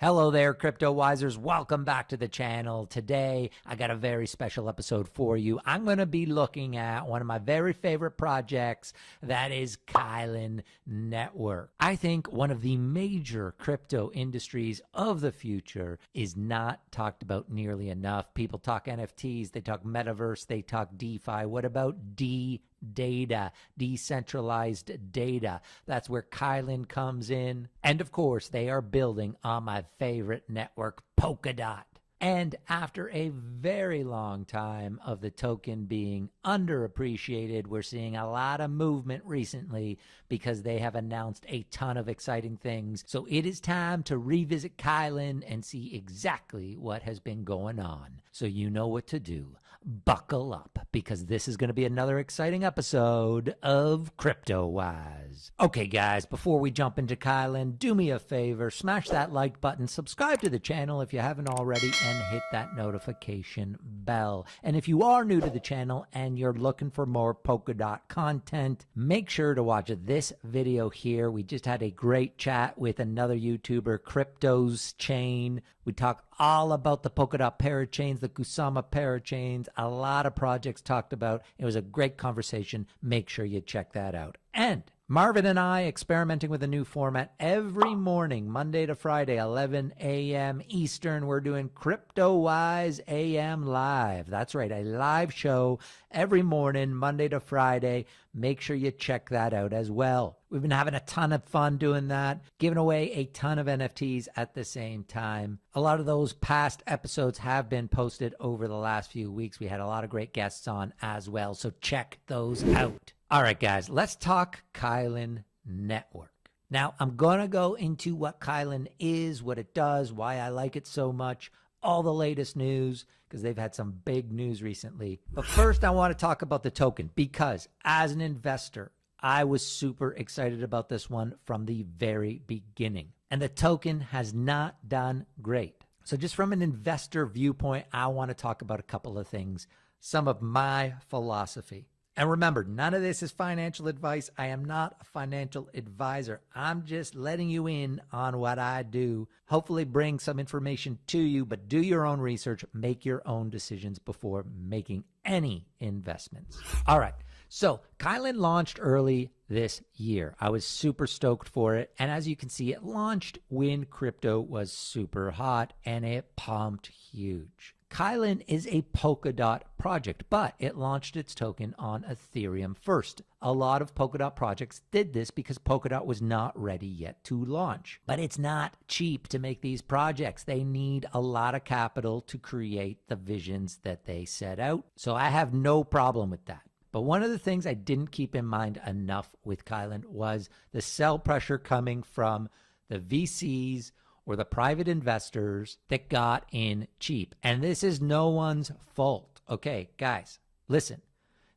Hello there, Cryptowisers. Welcome back to the channel. Today, I got a very special episode for you. I'm going to be looking at one of my very favorite projects, that is Kylin Network. I think one of the major crypto industries of the future is not talked about nearly enough. People talk NFTs, they talk metaverse, they talk DeFi. What about data, decentralized data? That's where Kylin comes in. And of course, they are building on my favorite network, Polkadot. And after a very long time of the token being underappreciated, we're seeing a lot of movement recently because they have announced a ton of exciting things. So it is time to revisit Kylin and see exactly what has been going on. So you know what to do. Buckle up, because this is going to be another exciting episode of Cryptowise. Okay, guys, before we jump into Kylin, do me a favor, smash that like button, subscribe to the channel if you haven't already, and hit that notification bell. And if you are new to the channel and you're looking for more Polkadot content, make sure to watch this video here. We just had a great chat with another YouTuber, Crypto's Chain. We talk all about the Polkadot Parachains, the Kusama Parachains, a lot of projects talked about. It was a great conversation. Make sure you check that out. And Marvin and I experimenting with a new format every morning, Monday to Friday, 11 a.m. Eastern. We're doing Cryptowise AM Live. That's right, a live show every morning, Monday to Friday. Make sure you check that out as well. We've been having a ton of fun doing that, giving away a ton of NFTs at the same time. A lot of those past episodes have been posted over the last few weeks. We had a lot of great guests on as well, so check those out. All right, guys, let's talk Kylin Network. Now, I'm going to go into what Kylin is, what it does, why I like it so much, all the latest news, because they've had some big news recently. But first, I want to talk about the token, because as an investor, I was super excited about this one from the very beginning. And the token has not done great. So just from an investor viewpoint, I want to talk about a couple of things, some of my philosophy. And remember, none of this is financial advice. I am not a financial advisor. I'm just letting you in on what I do. Hopefully bring some information to you, but do your own research. Make your own decisions before making any investments. All right. So Kylin launched early this year. I was super stoked for it. And as you can see, it launched when crypto was super hot and it pumped huge. Kylin is a Polkadot project, but it launched its token on Ethereum first. A lot of Polkadot projects did this because Polkadot was not ready yet to launch. But it's not cheap to make these projects. They need a lot of capital to create the visions that they set out. So I have no problem with that. But one of the things I didn't keep in mind enough with Kylin was the sell pressure coming from the VCs or the private investors that got in cheap. And this is no one's fault. Okay, guys, listen.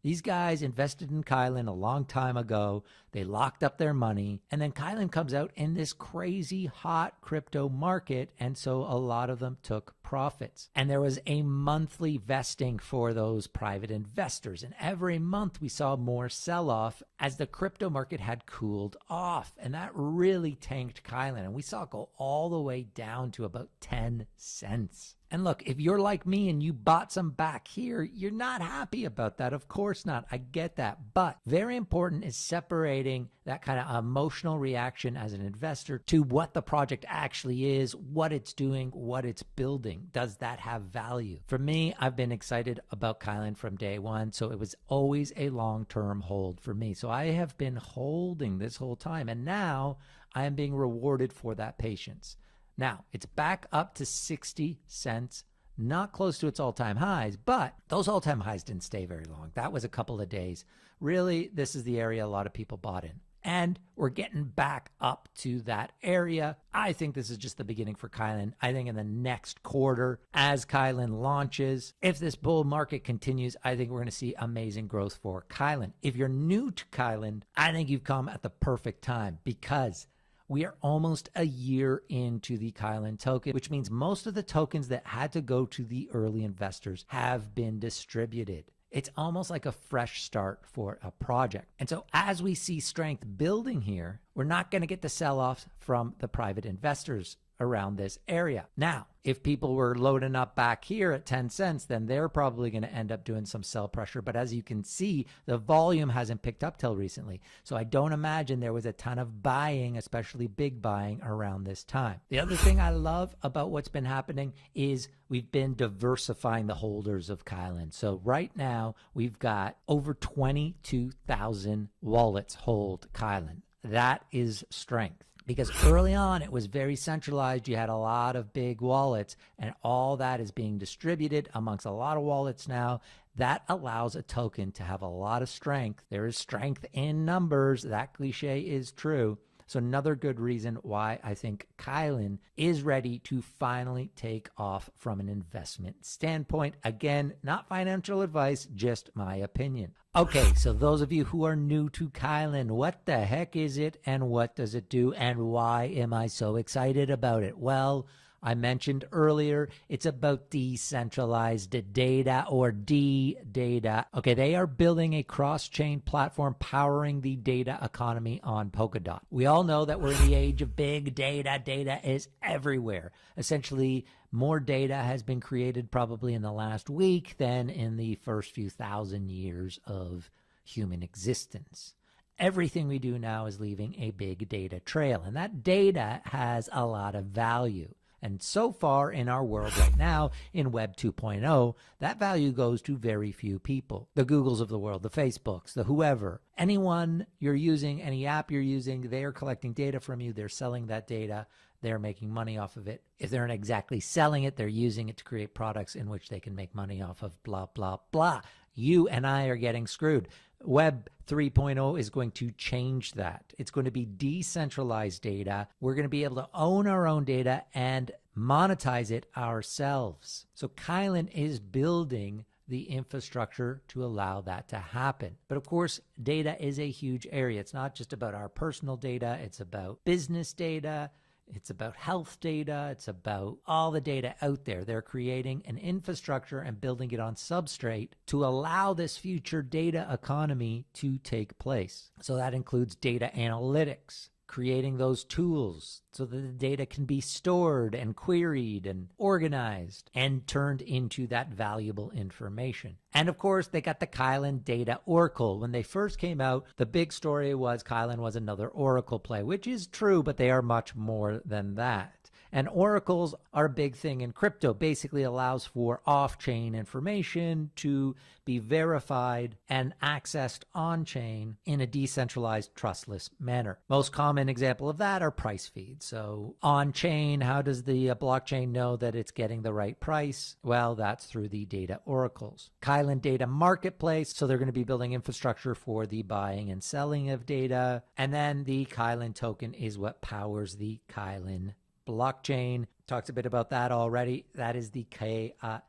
These guys invested in Kylin a long time ago. They locked up their money. And then Kylin comes out in this crazy hot crypto market. And so a lot of them took profits. And there was a monthly vesting for those private investors. And every month we saw more sell-off as the crypto market had cooled off. And that really tanked Kylin. And we saw it go all the way down to about 10 cents. And look, if you're like me and you bought some back here, you're not happy about that. Of course not. I get that. But very important is separating that kind of emotional reaction as an investor to what the project actually is, what it's doing, what it's building. Does that have value? For me, I've been excited about Kylin from day one, so it was always a long-term hold for me. So I have been holding this whole time, and now I am being rewarded for that patience. Now, it's back up to 60 cents, not close to its all-time highs, but those all-time highs didn't stay very long. That was a couple of days. Really, this is the area a lot of people bought in. And we're getting back up to that area. I think this is just the beginning for Kylin. I think in the next quarter, as Kylin launches, if this bull market continues, I think we're going to see amazing growth for Kylin. If you're new to Kylin, I think you've come at the perfect time, because we are almost a year into the Kylin token, which means most of the tokens that had to go to the early investors have been distributed. It's almost like a fresh start for a project. And so as we see strength building here, we're not going to get the sell-offs from the private investors around this area. Now, if people were loading up back here at 10 cents, then they're probably going to end up doing some sell pressure. But as you can see, the volume hasn't picked up till recently. So I don't imagine there was a ton of buying, especially big buying around this time. The other thing I love about what's been happening is we've been diversifying the holders of Kylin. So right now we've got over 22,000 wallets hold Kylin. That is strength. Because early on, it was very centralized. You had a lot of big wallets, and all that is being distributed amongst a lot of wallets now. That allows a token to have a lot of strength. There is strength in numbers. That cliche is true. So another good reason why I think Kylin is ready to finally take off from an investment standpoint. Again, not financial advice, just my opinion. Okay, so those of you who are new to Kylin, what the heck is it and what does it do and why am I so excited about it? Well, I mentioned earlier, it's about decentralized data or D-data. Okay, they are building a cross-chain platform powering the data economy on Polkadot. We all know that we're in the age of big data. Data is everywhere. Essentially, more data has been created probably in the last week than in the first few thousand years of human existence. Everything we do now is leaving a big data trail, and that data has a lot of value. And so far in our world right now, in Web 2.0, that value goes to very few people. The Googles of the world, the Facebooks, the whoever. Anyone you're using, any app you're using, they are collecting data from you. They're selling that data. They're making money off of it. If they're not exactly selling it, they're using it to create products in which they can make money off of blah, blah, blah. You and I are getting screwed. Web 3.0 is going to change that. It's going to be decentralized data. We're going to be able to own our own data and monetize it ourselves. So Kylin is building the infrastructure to allow that to happen. But of course, data is a huge area. It's not just about our personal data. It's about business data. It's about health data. It's about all the data out there. They're creating an infrastructure and building it on substrate to allow this future data economy to take place. So that includes data analytics, creating those tools so that the data can be stored and queried and organized and turned into that valuable information. And of course, they got the Kylin Data Oracle. When they first came out, the big story was Kylin was another Oracle play, which is true, but they are much more than that. And oracles are a big thing in crypto. Basically allows for off-chain information to be verified and accessed on-chain in a decentralized, trustless manner. Most common example of that are price feeds. So on-chain, how does the blockchain know that it's getting the right price? Well, that's through the data oracles. Kylin Data Marketplace, so they're going to be building infrastructure for the buying and selling of data. And then the Kylin token is what powers the Kylin blockchain. Talked a bit about that already. That is the KYL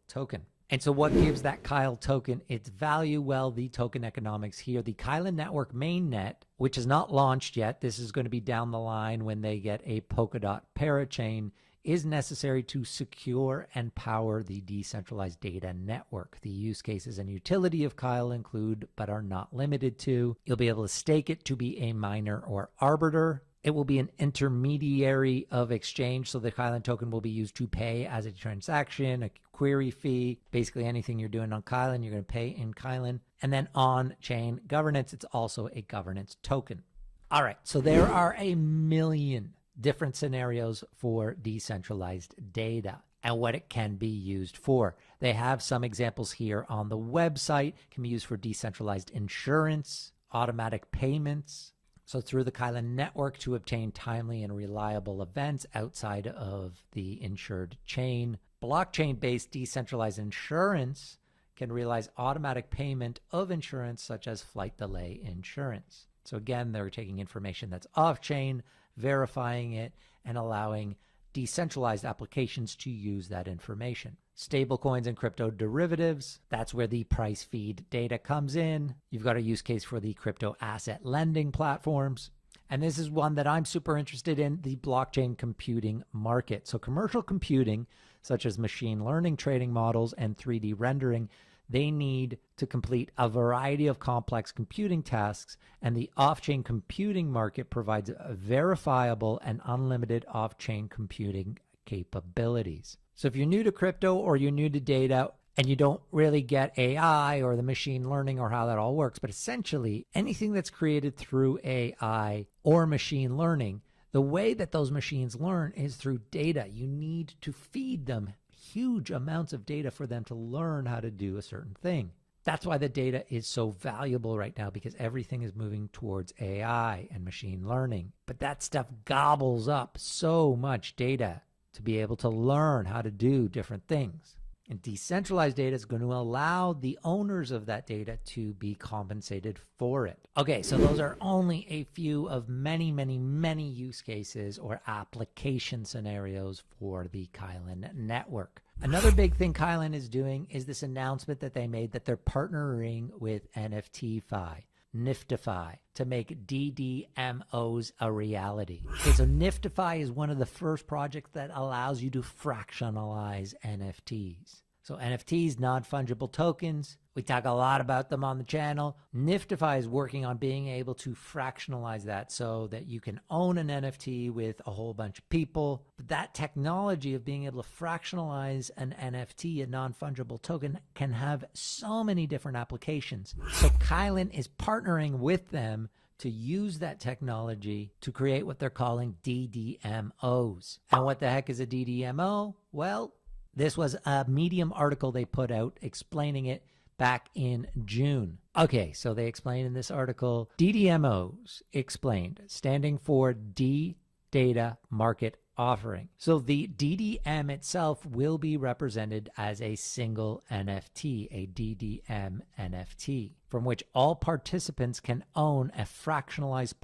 token. And so what gives that KYL token its value? Well, the token economics here. The Kylin Network mainnet, which is not launched yet, this is going to be down the line when they get a Polkadot Parachain, is necessary to secure and power the decentralized data network. The use cases and utility of KYL include, but are not limited to, you'll be able to stake it to be a miner or arbiter. It will be an intermediary of exchange, so the Kylin token will be used to pay as a transaction, a query fee, basically anything you're doing on Kylin, you're going to pay in Kylin. And then on-chain governance, it's also a governance token. All right, so there are a million different scenarios for decentralized data and what it can be used for. They have some examples here on the website. It can be used for decentralized insurance, automatic payments, so through the Kylin network to obtain timely and reliable events outside of the insured chain. Blockchain-based decentralized insurance can realize automatic payment of insurance such as flight delay insurance. So again, they're taking information that's off-chain, verifying it, and allowing decentralized applications to use that information. Stablecoins and crypto derivatives, that's where the price feed data comes in. You've got a use case for the crypto asset lending platforms. And this is one that I'm super interested in, the blockchain computing market. So commercial computing, such as machine learning trading models and 3D rendering, they need to complete a variety of complex computing tasks, and the off-chain computing market provides verifiable and unlimited off-chain computing capabilities. So if you're new to crypto or you're new to data and you don't really get AI or the machine learning or how that all works, but essentially anything that's created through AI or machine learning, the way that those machines learn is through data. You need to feed them huge amounts of data for them to learn how to do a certain thing. That's why the data is so valuable right now, because everything is moving towards AI and machine learning. But that stuff gobbles up so much data to be able to learn how to do different things. And decentralized data is going to allow the owners of that data to be compensated for it. Okay, so those are only a few of many, many, many use cases or application scenarios for the Kylin Network. Another big thing Kylin is doing is this announcement that they made that they're partnering with NFTFi, Niftify, to make DDMOs a reality. Okay, so Niftify is one of the first projects that allows you to fractionalize NFTs. So NFTs, non-fungible tokens, we talk a lot about them on the channel. Niftify is working on being able to fractionalize that so that you can own an NFT with a whole bunch of people. But that technology of being able to fractionalize an NFT, a non-fungible token, can have so many different applications. So Kylin is partnering with them to use that technology to create what they're calling DDMOs. And what the heck is a DDMO? Well, this was a Medium article they put out explaining it back in June. Okay, so they explain in this article, DDMOs explained, standing for D-Data Market Offering. So the DDM itself will be represented as a single NFT, a DDM NFT, from which all participants can own a fractionalized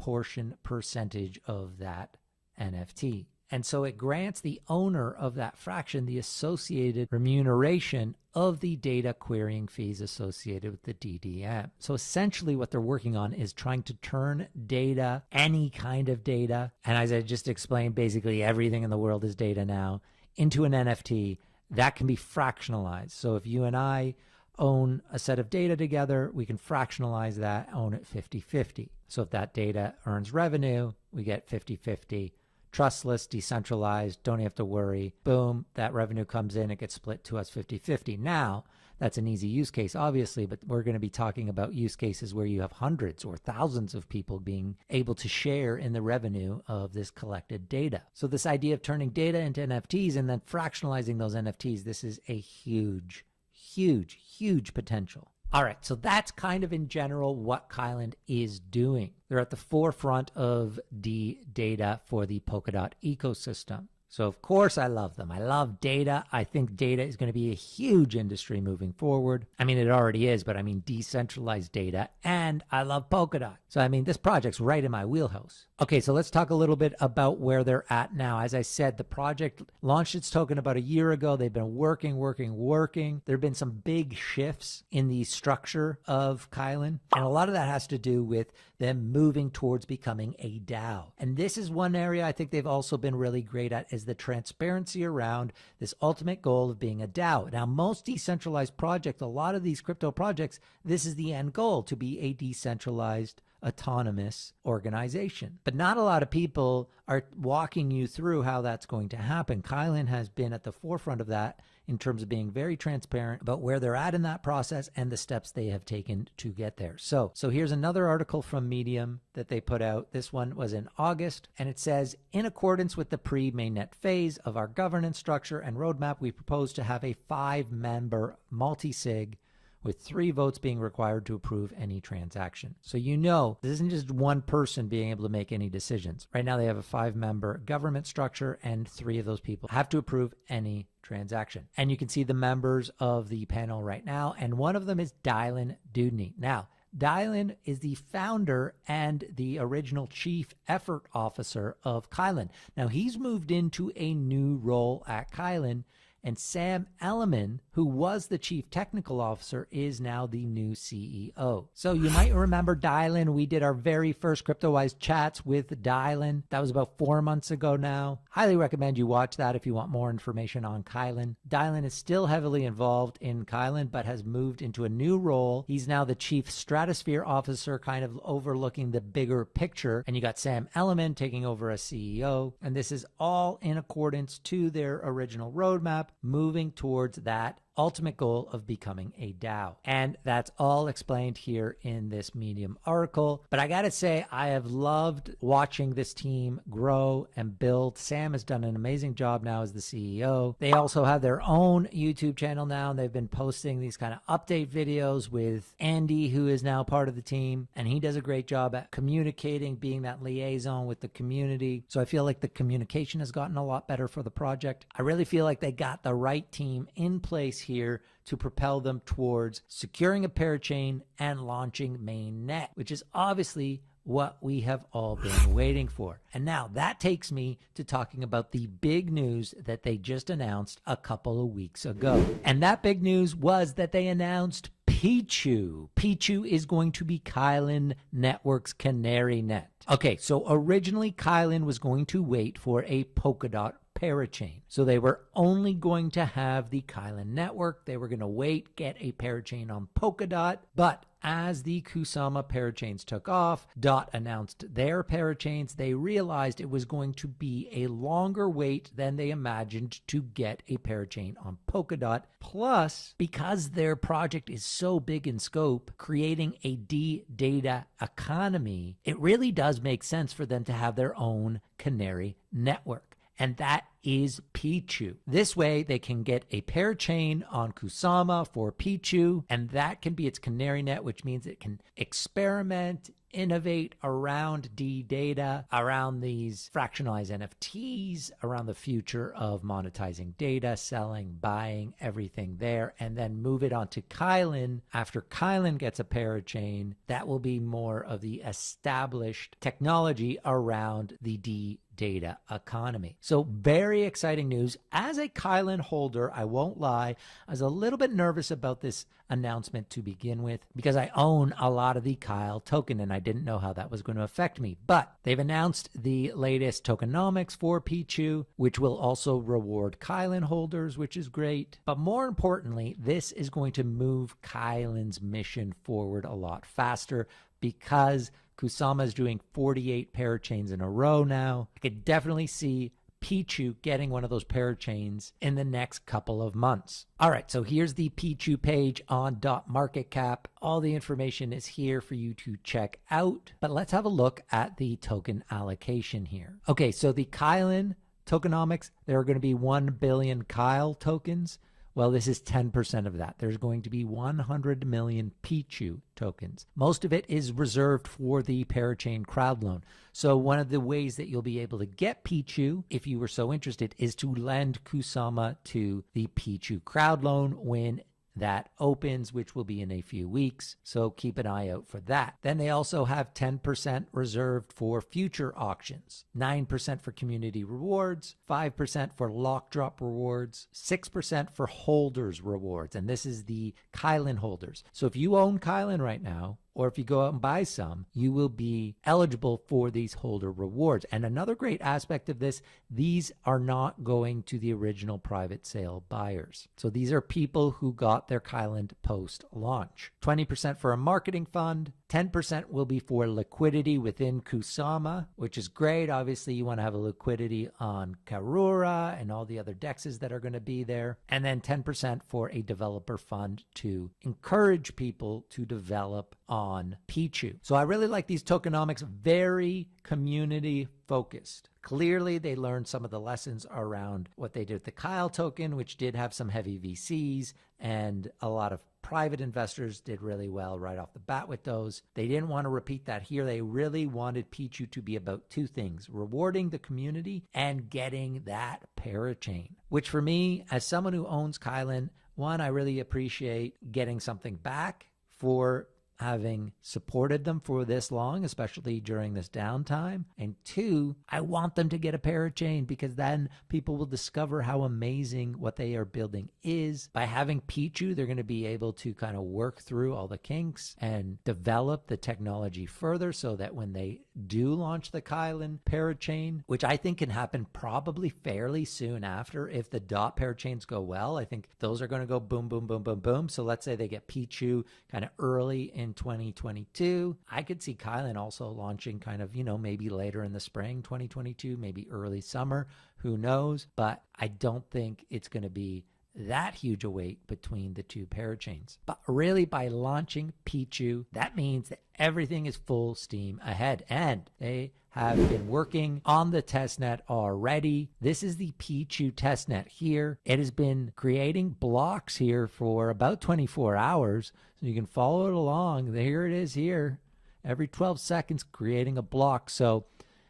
percentage of that NFT. And so it grants the owner of that fraction the associated remuneration of the data querying fees associated with the DDM. So essentially what they're working on is trying to turn data, any kind of data, and as I just explained, basically everything in the world is data now, into an NFT that can be fractionalized. So if you and I own a set of data together, we can fractionalize that, own it 50-50. So if that data earns revenue, we get 50-50. Trustless, decentralized, don't have to worry. Boom, that revenue comes in, it gets split to us 50-50. Now, that's an easy use case, obviously, but we're going to be talking about use cases where you have hundreds or thousands of people being able to share in the revenue of this collected data. So this idea of turning data into NFTs and then fractionalizing those NFTs, this is a huge, huge, huge potential. All right, so that's kind of in general what Kylin is doing. They're at the forefront of the data for the Polkadot ecosystem. So of course I love them. I love data. I think data is going to be a huge industry moving forward. I mean, it already is, but I mean decentralized data, and I love Polkadot. So I mean, this project's right in my wheelhouse. Okay, so let's talk a little bit about where they're at now. As I said, the project launched its token about a year ago. They've been working. There have been some big shifts in the structure of Kylin, and a lot of that has to do with them moving towards becoming a DAO. And this is one area I think they've also been really great at, is the transparency around this ultimate goal of being a DAO. Now, most decentralized projects, a lot of these crypto projects, this is the end goal, to be a decentralized autonomous organization. But not a lot of people are walking you through how that's going to happen. Kylin has been at the forefront of that in terms of being very transparent about where they're at in that process and the steps they have taken to get there. So here's another article from Medium that they put out. This one was in August, and it says, in accordance with the pre-mainnet phase of our governance structure and roadmap, we propose to have a 5-member multi-sig with 3 votes being required to approve any transaction. So you know, this isn't just one person being able to make any decisions. Right now they have a 5-member government structure, and 3 of those people have to approve any transaction. And you can see the members of the panel right now, and one of them is Kylin Network. Now, Kylin is the founder and the original chief effort officer of Kylin. Now, he's moved into a new role at Kylin, And Sam Elliman, who was the chief technical officer, is now the new CEO. So you might remember Dylan. We did our very first Cryptowise chats with Dylan. That was about 4 months ago now. Highly recommend you watch that if you want more information on Kylin. Dylan is still heavily involved in Kylin, but has moved into a new role. He's now the chief stratosphere officer, kind of overlooking the bigger picture. And you got Sam Elliman taking over as CEO. And this is all in accordance to their original roadmap, moving towards that ultimate goal of becoming a DAO. And that's all explained here in this Medium article. But I gotta say, I have loved watching this team grow and build. Sam has done an amazing job now as the CEO. They also have their own YouTube channel now, and they've been posting these kind of update videos with Andy, who is now part of the team. And he does a great job at communicating, being that liaison with the community. So I feel like the communication has gotten a lot better for the project. I really feel like they got the right team in place here to propel them towards securing a parachain and launching mainnet, which is obviously what we have all been waiting for. And now that takes me to talking about the big news that they just announced a couple of weeks ago. And that big news was that they announced Pichiu. Pichiu is going to be Kylin Network's canary net. Okay, so originally Kylin was going to wait for a Polkadot parachain. So they were only going to have the Kylin Network. They were going to wait, get a parachain on Polkadot. But as the Kusama parachains took off, Dot announced their parachains, they realized it was going to be a longer wait than they imagined to get a parachain on Polkadot. Plus, because their project is so big in scope, creating a D-data economy, it really does make sense for them to have their own canary network. And that is Pichiu. This way, they can get a parachain on Kusama for Pichiu, and that can be its canary net, which means it can experiment, innovate around D-data, around these fractionalized NFTs, around the future of monetizing data, selling, buying, everything there, and then move it onto Kylin. After Kylin gets a parachain, that will be more of the established technology around the D-data economy. So very exciting news. As a Kylin holder, I won't lie, I was a little bit nervous about this announcement to begin with because I own a lot of the KYL token and I didn't know how that was going to affect me. But they've announced the latest tokenomics for Pichiu, which will also reward Kylin holders, which is great. But more importantly, this is going to move Kylin's mission forward a lot faster because Kusama is doing 48 parachains in a row now. I could definitely see Pichiu getting one of those parachains in the next couple of months. All right, so here's the Pichiu page on .marketcap. All the information is here for you to check out, but let's have a look at the token allocation here. Okay, so the Kylin tokenomics, there are going to be 1 billion KYL tokens. Well, this is 10% of that. There's going to be 100 million Pichiu tokens. Most of it is reserved for the Parachain crowd loan. So one of the ways that you'll be able to get Pichiu, if you were so interested, is to lend Kusama to the Pichiu crowd loan when that opens, which will be in a few weeks. So keep an eye out for that. Then they also have 10% reserved for future auctions, 9% for community rewards, 5% for lock drop rewards, 6% for holders rewards. And this is the Kylin holders. So if you own Kylin right now, or if you go out and buy some, you will be eligible for these holder rewards. And another great aspect of this, these are not going to the original private sale buyers. So these are people who got their Kylin post-launch. 20% for a marketing fund, 10% will be for liquidity within Kusama, which is great. Obviously, you want to have a liquidity on Karura and all the other dexes that are going to be there. And then 10% for a developer fund to encourage people to develop on Pichiu. So I really like these tokenomics, very community focused. Clearly, they learned some of the lessons around what they did with the KYL token, which did have some heavy VCs, and a lot of private investors did really well right off the bat with those. They didn't want to repeat that here. They really wanted Pichiu to be about two things: rewarding the community and getting that parachain, which for me, as someone who owns Kylin, one, I really appreciate getting something back for having supported them for this long, especially during this downtime. And two, I want them to get a Parachain, because then people will discover how amazing what they are building is. By having Pichiu, they're going to be able to kind of work through all the kinks and develop the technology further, so that when they do launch the Kylin Parachain, which I think can happen probably fairly soon after, if the dot Parachains go well, I think those are going to go boom, boom, boom, boom, boom. So let's say they get Pichiu kind of early in 2022. I could see Kylin also launching kind of, maybe later in the spring 2022, maybe early summer, who knows? But I don't think it's going to be that huge a wait between the two parachains. But really, by launching Pichiu, that means that everything is full steam ahead, and they have been working on the testnet already. This is the Pichiu Testnet here. It has been creating blocks here for about 24 hours, so you can follow it along. Here it is here, every 12 seconds creating a block. So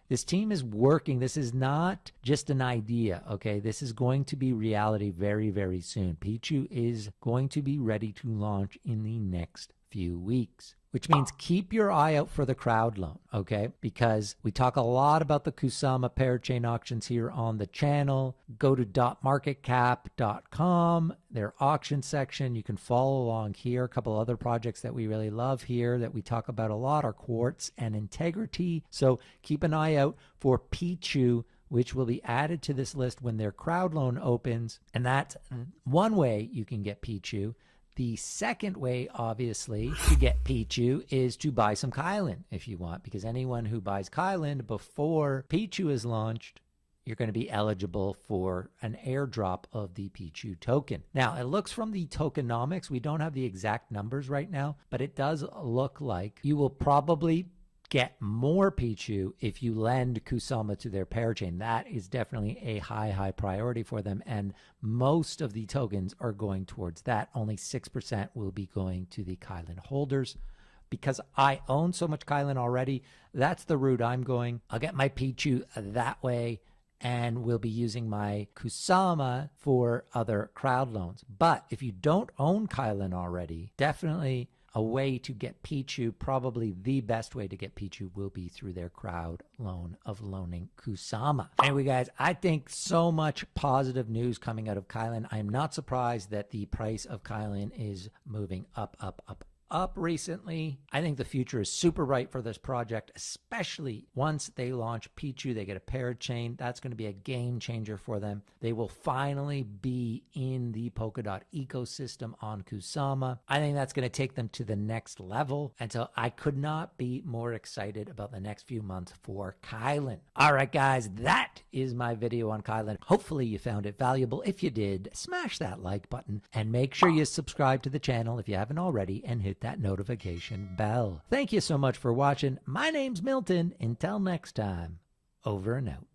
this team is working. This is not just an idea, okay? This is going to be reality very, very soon. Pichiu is going to be ready to launch in the next few weeks, which means keep your eye out for the crowd loan, okay? Because we talk a lot about the Kusama Parachain auctions here on the channel. Go to .marketcap.com, their auction section. You can follow along here. A couple other projects that we really love here that we talk about a lot are Quartz and Integrity. So keep an eye out for Pichiu, which will be added to this list when their crowd loan opens. And that's one way you can get Pichiu. The second way, obviously, to get Pichiu is to buy some Kylin if you want, because anyone who buys Kylin before Pichiu is launched, you're going to be eligible for an airdrop of the Pichiu token. Now, it looks from the tokenomics, we don't have the exact numbers right now, but it does look like you will probably get more Pichiu if you lend Kusama to their parachain. That is definitely a high priority for them, and most of the tokens are going towards that. Only 6% will be going to the Kylin holders. Because I own so much Kylin already, that's the route I'm going. I'll get my Pichiu that way, and we'll be using my Kusama for other crowd loans. But if you don't own Kylin already, definitely a way to get Pichiu, probably the best way to get Pichiu, will be through their crowd loan of loaning Kusama. Anyway, guys, I think so much positive news coming out of Kylin. I'm not surprised that the price of Kylin is moving up recently. I think the future is super bright for this project, especially once they launch Pichiu, they get a parachain. That's going to be a game changer for them. They will finally be in the Polkadot ecosystem on Kusama. I think that's going to take them to the next level. And so I could not be more excited about the next few months for Kylin. All right, guys, that is my video on Kylin. Hopefully you found it valuable. If you did, smash that like button and make sure you subscribe to the channel if you haven't already, and hit that notification bell. Thank you so much for watching. My name's Milton. Until next time, over and out.